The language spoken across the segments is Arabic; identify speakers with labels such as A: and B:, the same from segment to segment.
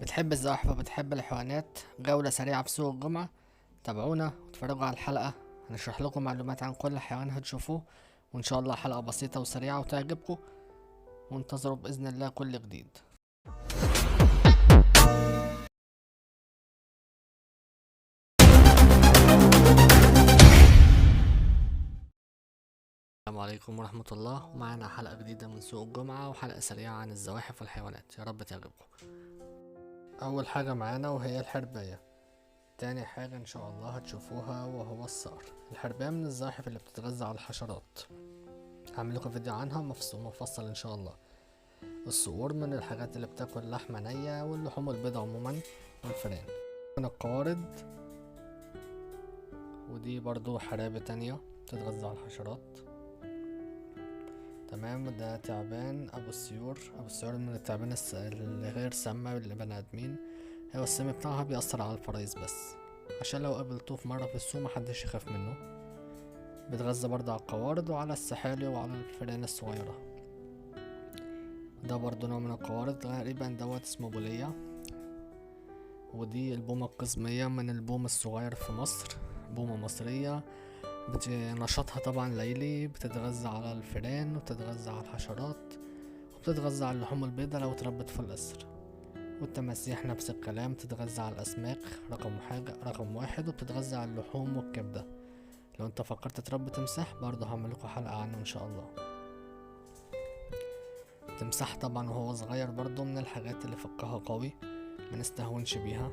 A: بتحب الزواحف وبتحب الحيوانات؟ جولة سريعة في سوق الجمعة. تابعونا واتفرجوا على الحلقة، هنشرح لكم معلومات عن كل حيوان هتشوفوه، وإن شاء الله حلقة بسيطة وسريعة وتعجبكم، وانتظروا بإذن الله كل جديد. السلام عليكم ورحمة الله، ومعنا حلقة جديدة من سوق الجمعة وحلقة سريعة عن الزواحف والحيوانات، يا رب تعجبكم. أول حاجة معانا وهي الحرباية. تاني حاجة إن شاء الله هتشوفوها وهو الصقر. الحرباية من الزواحف اللي بتتغذى على الحشرات، هعمل لكم فيديو عنها مفصل ان شاء الله. الصقور من الحاجات اللي بتاكل لحمة نية واللحوم البيضاء عموما والفئران. من القوارض، ودي برضو حرابة تانية بتتغذى على الحشرات. تمام، ده تعبان ابو السيور. ابو السيور من التعبان اللي غير سامة للبني ادمين، هو السم بتاعها بيأثر على الفرايس بس، عشان لو قابلتوه في مرة في السوق محدش يخاف منه. بيتغذى برضه على القوارض وعلى السحالي وعلى الفئران الصغيرة. ده برضو نوع من القوارض، تقريبا دوت اسمه بولية. ودي البومة القزمية من البوم الصغير في مصر، بومة مصرية. نشاطها طبعا ليلي، بتتغذى على الفئران وبتتغذى على الحشرات وبتتغذى على اللحوم البيضاء لو اتربت في القصر. والتماسيح نفس الكلام، بتتغذى على الأسماك رقم واحد، وبتتغذى على اللحوم والكبدة. لو انت فكرت تربي تمساح برضه هعملكوا حلقة عنه ان شاء الله. التمساح طبعا وهو صغير برضه من الحاجات اللي فقها قوي، منستهونش بيها.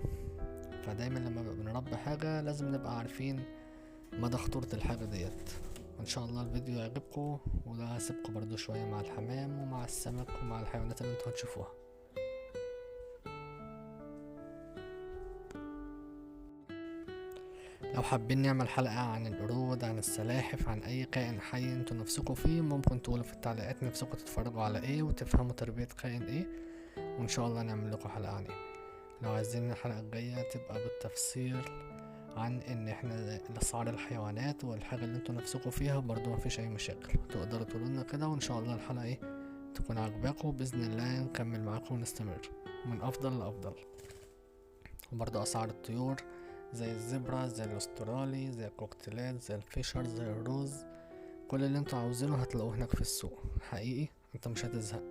A: فدايما لما بنربي حاجة لازم نبقى عارفين مدى خطورة الحاجة ديت. ان شاء الله الفيديو يعجبكم، وده هسيبكم برضو شوية مع الحمام ومع السمك ومع الحيوانات اللي انتوا هتشوفوها. لو حابين نعمل حلقة عن القرود، عن السلاحف، عن اي كائن حي انتوا نفسكم فيه، ممكن تقولوا في التعليقات نفسكم تتفرجوا على ايه وتفهموا تربية كائن ايه، وان شاء الله نعمل لكم حلقة عنه. لو عايزين الحلقة الجاية تبقى بالتفصيل عن ان احنا اسعار الحيوانات والحاجة اللي انتوا نفسكم فيها، برضو مفيش اي مشاكل، تقدروا تقولولنا كده، وان شاء الله الحلقة ايه تكون عجباكم بإذن الله، نكمل معاكم ونستمر من افضل لافضل. وبرضو اسعار الطيور زي الزبرة، زي الاسترالي، زي الكوكتيلات، زي الفيشر، زي الروز، كل اللي انتوا عاوزينه هتلاقوه هناك في السوق، حقيقي انت مش هتزهق.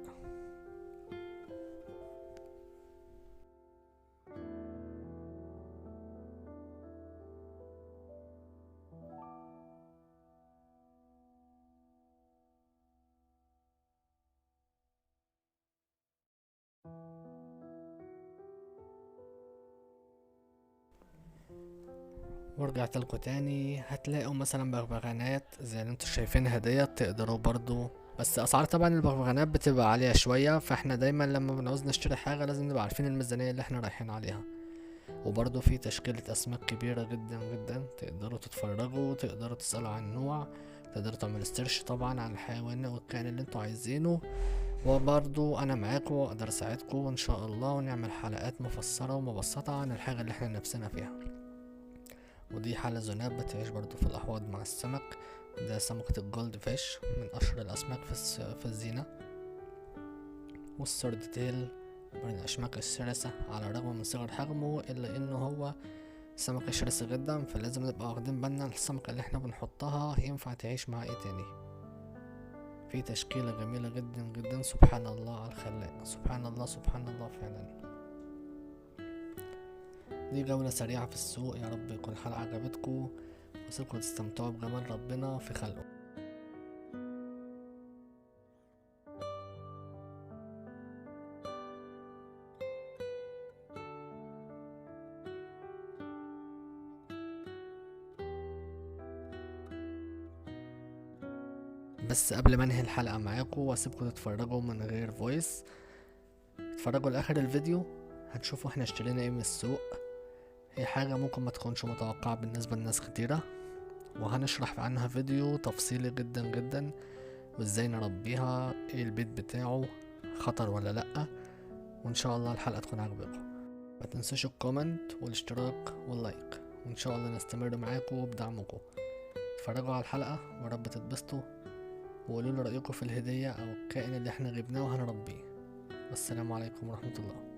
A: ورجعت لكم تاني، هتلاقوا مثلا بغبغانات زي اللي انتوا شايفينها ديت، تقدروا برضو، بس اسعار طبعا البغبغانات بتبقى عالية شوية، فاحنا دايما لما بنعوز نشتري حاجة لازم نبقى عارفين الميزانية اللي احنا رايحين عليها. وبرضو في تشكيلة اسماك كبيرة جدا جدا، تقدروا تتفرجوا، تقدروا تسألوا عن النوع، تقدروا تعملوا سيرش طبعا عن الحيوان والكائن اللي انتوا عايزينه. وبرضو انا معاكم واقدر اساعدكم ان شاء الله، ونعمل حلقات مفسرة ومبسطة عن الحاجة اللي احنا نفسنا فيها. ودي حلزونات بتعيش برضو في الأحواض مع السمك، ده سمكة الجولد فيش من أشهر الأسماك في الزينة. والسورد تيل من الأسماك الشرسة، على الرغم من صغر حجمه إلا إنه هو سمكة شرسة جدا، فلازم نبقى واخدين بالنا السمكة اللي احنا بنحطها ينفع تعيش مع ايه تاني. في تشكيلة جميلة جدا جدا، سبحان الله على الخلاق، سبحان الله سبحان الله فعلا. دي جولة سريعة في السوق، يا رب يكون الحلقة عجبتكم وسيبكم تستمتعوا بجمال ربنا في خلقه. بس قبل ما انهي الحلقة معاكم واسيبكم تتفرجوا من غير فويس، اتفرجوا لاخر الفيديو، هتشوفوا احنا اشترينا ايه من السوق. هي حاجة ممكن ما تكونش متوقعة بالنسبة لناس كتيرة، وهنشرح عنها فيديو تفصيلي جدا جدا، وازاي نربيها، ايه البيت بتاعه، خطر ولا لأ. وان شاء الله الحلقة تكون عجباكم. ما تنسوش الكومنت والاشتراك واللايك، وان شاء الله نستمر معاكم وبدعمكم. اتفرجوا على الحلقة ورب تتبسطوا، وقولوا لي رأيكم في الهدية او الكائن اللي احنا جبناه وهنربيه. والسلام عليكم ورحمة الله.